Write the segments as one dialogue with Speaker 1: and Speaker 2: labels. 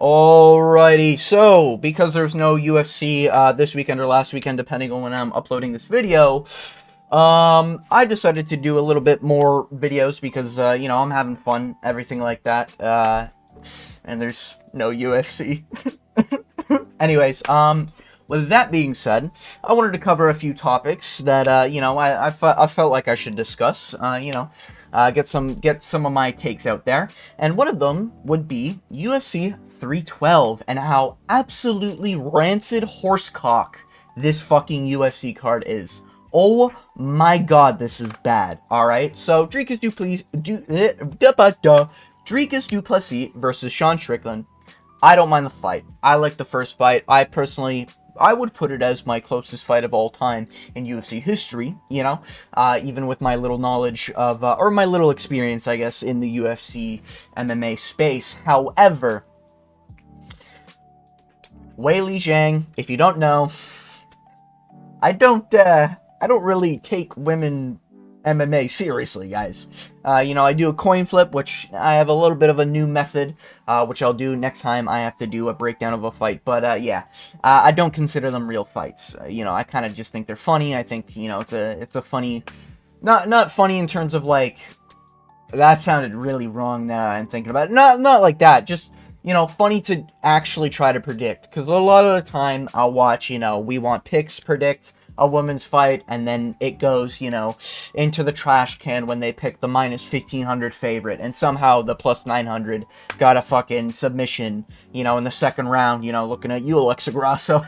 Speaker 1: Alrighty, so because there's no UFC this weekend or last weekend, depending on when I'm uploading this video, I decided to do a little bit more videos because I'm having fun, everything like that, and there's no UFC. Anyways, with that being said, I wanted to cover a few topics that I felt like I should discuss. Get some of my takes out there, and one of them would be UFC 312 and how absolutely rancid horsecock this fucking UFC card is. Oh my god, this is bad. All right, so Dricus Duplessis versus Sean Strickland. I don't mind the fight. I like the first fight. I would put it as my closest fight of all time in UFC history, even with my little knowledge of, or my little experience, I guess, in the UFC MMA space. However, Weili Zhang, if you don't know, I don't really take women MMA seriously, guys. I do a coin flip, which I have a little bit of a new method, which I'll do next time I have to do a breakdown of a fight. But I don't consider them real fights. I kind of just think they're funny. I think it's a funny, not funny in terms of like, that sounded really wrong now I'm thinking about it. Not like that. Just funny to actually try to predict, because a lot of the time I'll watch We Want Picks predict a women's fight, and then it goes, into the trash can when they pick the minus 1500 favorite, and somehow the plus 900 got a fucking submission, in the second round, looking at you, Alexa Grasso,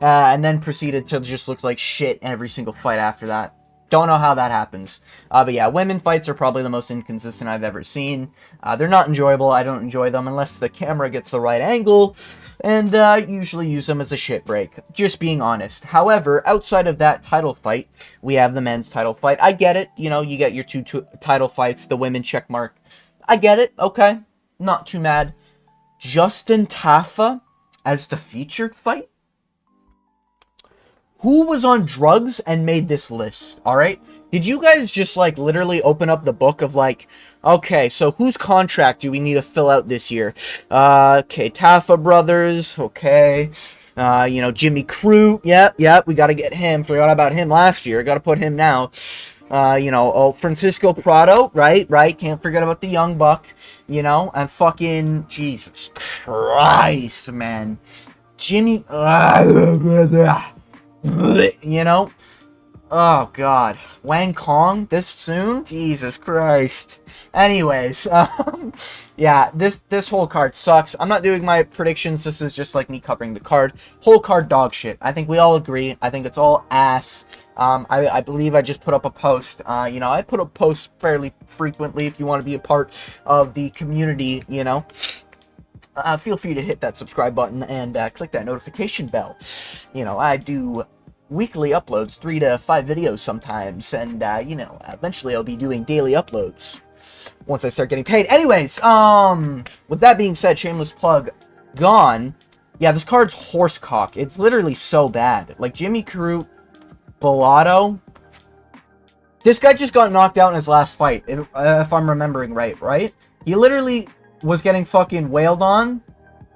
Speaker 1: and then proceeded to just look like shit every single fight after that. Don't know how that happens. But yeah, women fights are probably the most inconsistent I've ever seen. They're not enjoyable. I don't enjoy them unless the camera gets the right angle, and usually use them as a shit break. Just being honest. However, outside of that title fight, we have the men's title fight. I get it. You get your two title fights, the women check mark. I get it. Okay. Not too mad. Justin Tafa as the featured fight? Who was on drugs and made this list, alright? Did you guys just, literally open up the book of, okay, so whose contract do we need to fill out this year? Okay, Tafa Brothers, okay. Jimmy Crute, yep, we gotta get him. Forgot about him last year, gotta put him now. Francisco Prado, right, can't forget about the young buck, and fucking, Jesus Christ, man. Jimmy, oh god, Wang Kong this soon? Jesus Christ. Anyways, yeah, this whole card sucks. I'm not doing my predictions. This is just like me covering the card. Whole card dog shit. I think we all agree. I think it's all ass. I believe I just put up a post. I put up posts fairly frequently. If you want to be a part of the community, feel free to hit that subscribe button and click that notification bell. I do weekly uploads, 3 to 5 videos sometimes, and eventually I'll be doing daily uploads once I start getting paid. Anyways, with that being said, shameless plug gone. Yeah, this card's horsecock. It's literally so bad. Like Jimmy Crute, Bellato. This guy just got knocked out in his last fight, if I'm remembering right? He literally was getting fucking wailed on.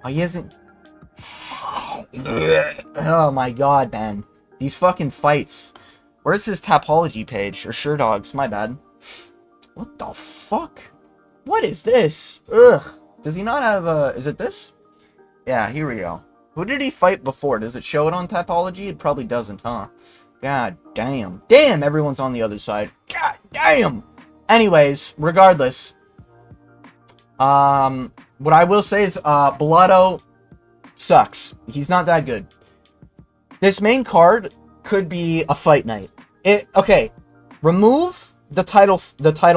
Speaker 1: Oh, he isn't. Oh my god, man. These fucking fights. Where's his Tapology page? Or Sure-Dogs, my bad. What the fuck? What is this? Ugh. Does he not have a... Is it this? Yeah, here we go. Who did he fight before? Does it show it on Tapology? It probably doesn't, huh? God damn. Damn, everyone's on the other side. God damn! Anyways, regardless. What I will say is, Bellato sucks. He's not that good. This main card could be a fight night. Okay, remove the title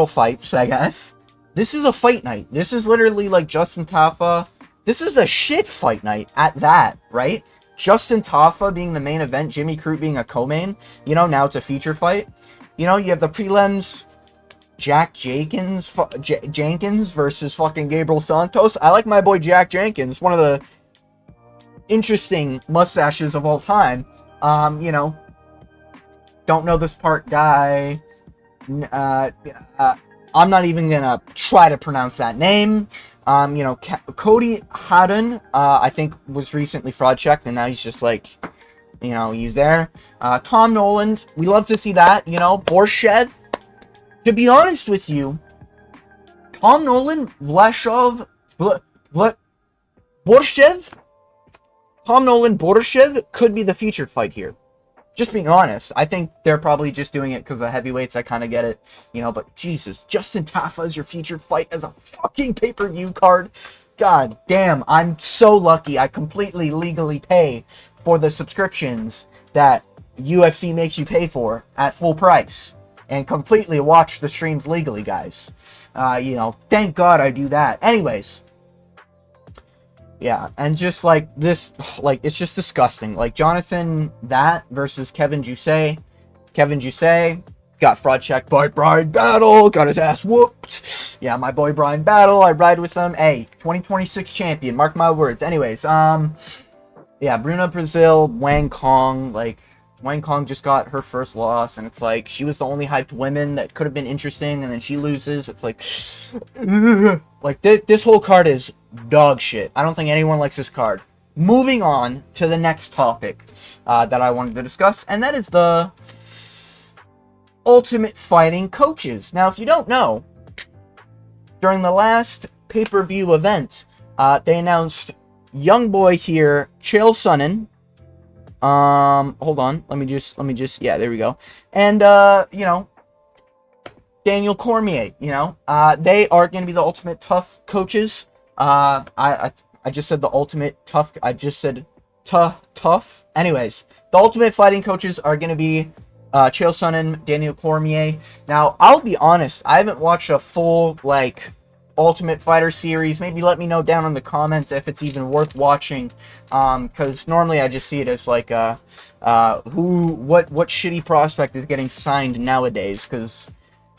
Speaker 1: fights, I guess. This is a fight night. This is literally like Justin Tafa. This is a shit fight night at that, right? Justin Tafa being the main event, Jimmy Crute being a co-main. Now it's a feature fight. You have the prelims. Jack Jenkins versus fucking Gabriel Santos. I like my boy Jack Jenkins, one of the interesting mustaches of all time. Don't know this part guy. I'm not even gonna try to pronounce that name. You know, Cody Haddon, I think was recently fraud checked, and now he's just like, you know, he's there. Tom Nolan, we love to see that. You know, Borshev. To be honest with you, Tom Nolan, Vlashov, Borshev, Tom Nolan, Borshev could be the featured fight here. Just being honest, I think they're probably just doing it because of the heavyweights. I kind of get it, you know, but Jesus, Justin Tafa is your featured fight as a fucking pay-per-view card. God damn, I'm so lucky. I completely legally pay for the subscriptions that UFC makes you pay for at full price and completely watch the streams legally, guys. You know, thank God I do that. Anyways. Yeah, and just like this, like, it's just disgusting. Like, Jonathan that versus Kevin Jusay. Kevin Jusay got fraud checked by Brian Battle, got his ass whooped. Yeah, my boy Brian Battle, I ride with him. Hey, 2026 champion, mark my words. Anyways, yeah, Bruna Brazil, Wang Kong, like, Wang Kong just got her first loss, and it's like, she was the only hyped woman that could have been interesting, and then she loses. It's like, like, this whole card is dog shit. I don't think anyone likes this card. Moving on to the next topic that I wanted to discuss, and that is the Ultimate Fighting coaches. Now, if you don't know, during the last pay-per-view event, they announced young boy here, Chael Sonnen. Hold on. Let me just, yeah, there we go. And, you know, Daniel Cormier, you know, they are going to be the Ultimate Tough coaches. I just said the Ultimate Tough. I just said tough. Anyways, the Ultimate Fighting coaches are going to be, Chael Sonnen, Daniel Cormier. Now, I'll be honest, I haven't watched a full, like, Ultimate Fighter series. Maybe let me know down in the comments if it's even worth watching, because normally I just see it as like what shitty prospect is getting signed nowadays, because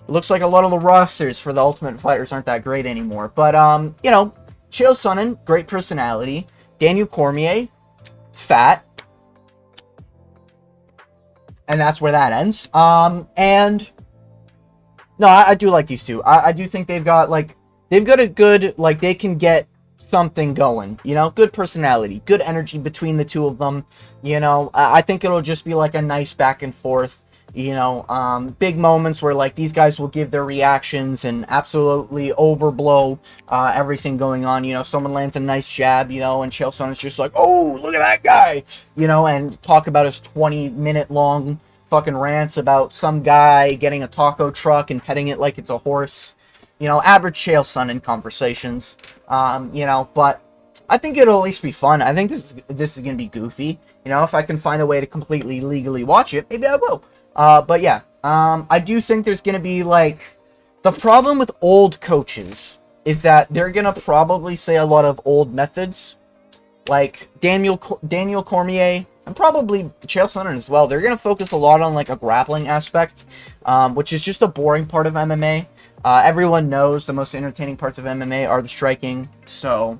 Speaker 1: it looks like a lot of the rosters for the Ultimate Fighters aren't that great anymore. But you know, Chael Sonnen, great personality. Daniel Cormier, fat, and that's where that ends. And no, I do like these two. I do think they've got a good, like, they can get something going, you know, good personality, good energy between the two of them, you know. I think it'll just be like a nice back and forth, you know, big moments where, like, these guys will give their reactions and absolutely overblow everything going on. You know, someone lands a nice jab, you know, and Chael Sonnen's just like, oh, look at that guy, you know, and talk about his 20-minute long fucking rants about some guy getting a taco truck and petting it like it's a horse. You know, average Chael Sonnen conversations, you know, but I think it'll at least be fun. I think this is going to be goofy. You know, if I can find a way to completely legally watch it, maybe I will. But yeah, I do think there's going to be, like, the problem with old coaches is that they're going to probably say a lot of old methods, like Daniel Cormier, and probably Chael Sonnen as well. They're going to focus a lot on, like, a grappling aspect, which is just a boring part of MMA. Everyone knows the most entertaining parts of MMA are the striking, so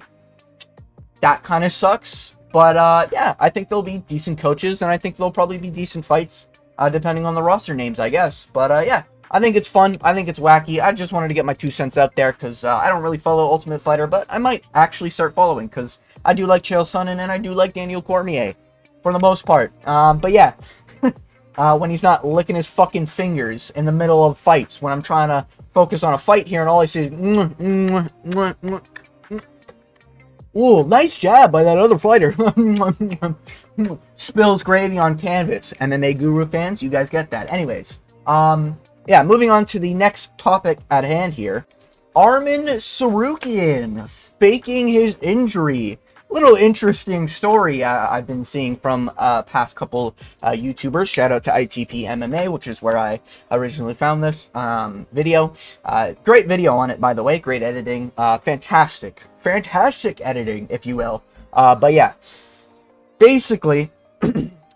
Speaker 1: that kind of sucks. But yeah, I think they'll be decent coaches, and I think they'll probably be decent fights, depending on the roster names, I guess. But yeah, I think it's fun. I think it's wacky. I just wanted to get my 2 cents out there, because I don't really follow Ultimate Fighter, but I might actually start following, because I do like Chael Sonnen, and I do like Daniel Cormier, for the most part. But yeah, when he's not licking his fucking fingers in the middle of fights, when I'm trying to focus on a fight here, and all I see is ooh, nice jab by that other fighter. Spills gravy on canvas. MMA Guru fans, you guys get that. Anyways, yeah, moving on to the next topic at hand here. Armen Sarukian faking his injury. Little interesting story I've been seeing from past couple YouTubers. Shout out to ITP MMA, which is where I originally found this video. Great video on it, by the way. Great editing. Fantastic editing, if you will. But yeah, basically,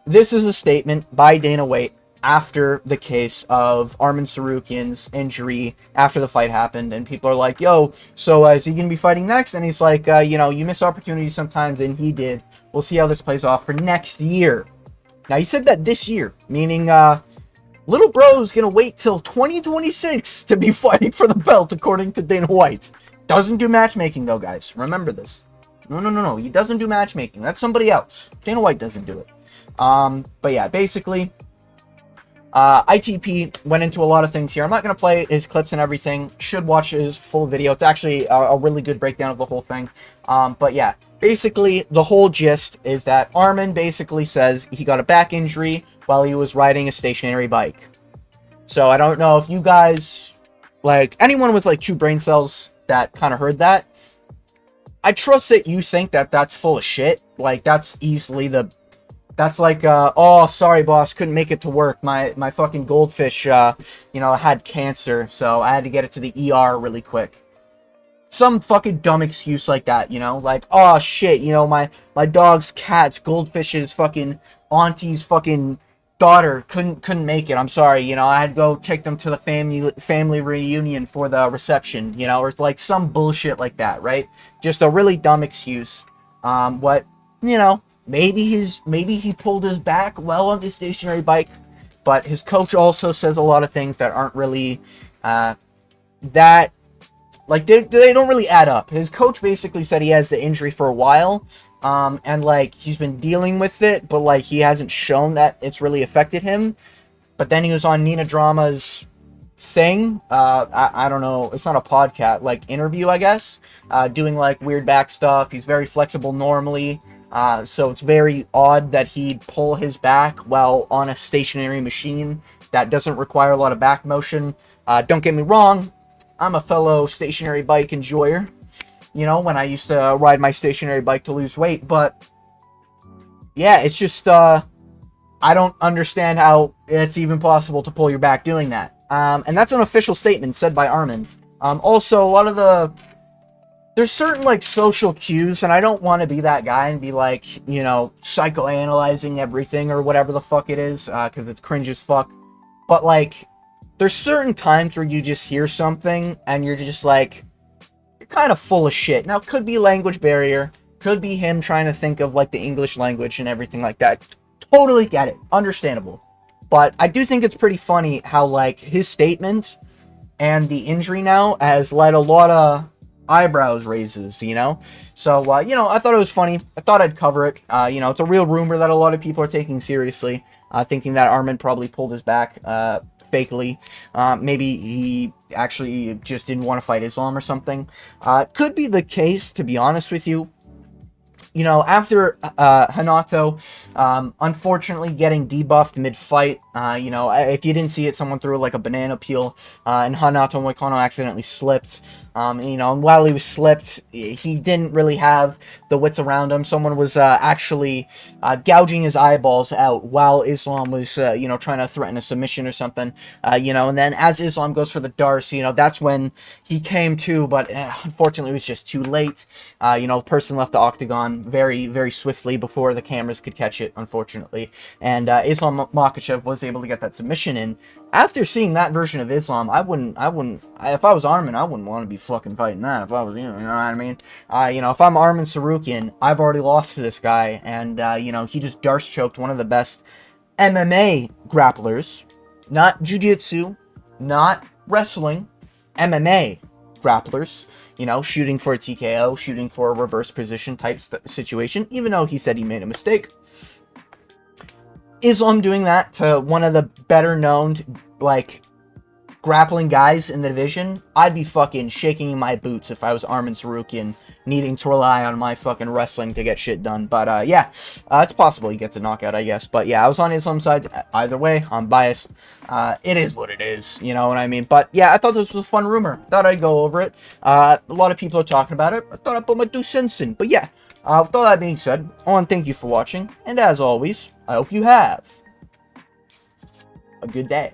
Speaker 1: this is a statement by Dana White after the case of Armen Sarukian's injury after the fight happened, and people are like, yo, so is he going to be fighting next? And he's like, you know, you miss opportunities sometimes, and he did. We'll see how this plays off for next year. Now, he said that this year, meaning little bro's going to wait till 2026 to be fighting for the belt, according to Dana White. Doesn't do matchmaking, though, guys. Remember this. No, no, no, no. He doesn't do matchmaking. That's somebody else. Dana White doesn't do it. But yeah, basically, ITP went into a lot of things here. I'm not going to play his clips and everything. Should watch his full video. It's actually a really good breakdown of the whole thing. But yeah, basically, the whole gist is that Armen basically says he got a back injury while he was riding a stationary bike. So I don't know if you guys, like, anyone with, like, 2 brain cells that kind of heard that. I trust that you think that that's full of shit. Like, that's easily that's like, oh, sorry, boss, couldn't make it to work. My fucking goldfish, you know, had cancer, so I had to get it to the ER really quick. Some fucking dumb excuse like that, you know? Like, oh, shit, you know, my dog's cat's goldfish's fucking auntie's fucking daughter couldn't make it. I'm sorry, you know, I had to go take them to the family reunion for the reception, you know, or it's like some bullshit like that, right? Just a really dumb excuse. What, you know, maybe he pulled his back well on the stationary bike, but his coach also says a lot of things that aren't really that, like, they don't really add up. His coach basically said he has the injury for a while. And, like, he's been dealing with it, but, like, he hasn't shown that it's really affected him. But then he was on Nina Drama's thing. I don't know. It's not a podcast, like, interview, I guess. Doing, like, weird back stuff. He's very flexible normally. So it's very odd that he'd pull his back while on a stationary machine that doesn't require a lot of back motion. Don't get me wrong. I'm a fellow stationary bike enjoyer. You know, when I used to ride my stationary bike to lose weight, but yeah, it's just, I don't understand how it's even possible to pull your back doing that. And that's an official statement said by Armen. Also, a lot of there's certain, like, social cues, and I don't want to be that guy and be, like, you know, psychoanalyzing everything or whatever the fuck it is, because it's cringe as fuck. But, like, there's certain times where you just hear something, and you're just like, kind of full of shit. Now, it could be language barrier, could be him trying to think of, like, the English language and everything like that. Totally get it. Understandable. But I do think it's pretty funny how, like, his statement and the injury now has led a lot of eyebrows raises, you know? So, you know, I thought it was funny. I thought I'd cover it. You know, it's a real rumor that a lot of people are taking seriously, thinking that Armen probably pulled his back, fakely. Maybe he actually just didn't want to fight Islam or something. Could be the case, to be honest with you. You know, after Hanato, unfortunately getting debuffed mid-fight, you know, if you didn't see it, someone threw, like, a banana peel, and Hanato Moicano accidentally slipped. You know, and while he was slipped, he didn't really have the wits around him. Someone was actually gouging his eyeballs out while Islam was, you know, trying to threaten a submission or something. You know, and then as Islam goes for the Darce, you know, that's when he came to, but unfortunately it was just too late. You know, the person left the octagon very, very swiftly before the cameras could catch it, unfortunately. And Islam Makhachev was able to get that submission in. After seeing that version of Islam, I wouldn't, if I was Armen, I wouldn't want to be fucking fighting that if I was, you know what I mean? You know, if I'm Armen Sarukian, I've already lost to this guy, and, you know, he just Darce choked one of the best MMA grapplers, not jiu-jitsu, not wrestling, MMA grapplers, you know, shooting for a TKO, shooting for a reverse position type situation, even though he said he made a mistake. Islam doing that to one of the better known, like, grappling guys in the division, I'd be fucking shaking my boots if I was Armen Sarukian, needing to rely on my fucking wrestling to get shit done. But, yeah, it's possible he gets a knockout, I guess. But, yeah, I was on Islam's side. Either way, I'm biased. It is what it is, you know what I mean? But, yeah, I thought this was a fun rumor. Thought I'd go over it. A lot of people are talking about it. I thought I'd put my 2 cents in. But, yeah, with all that being said, I want to thank you for watching. And, as always, I hope you have a good day.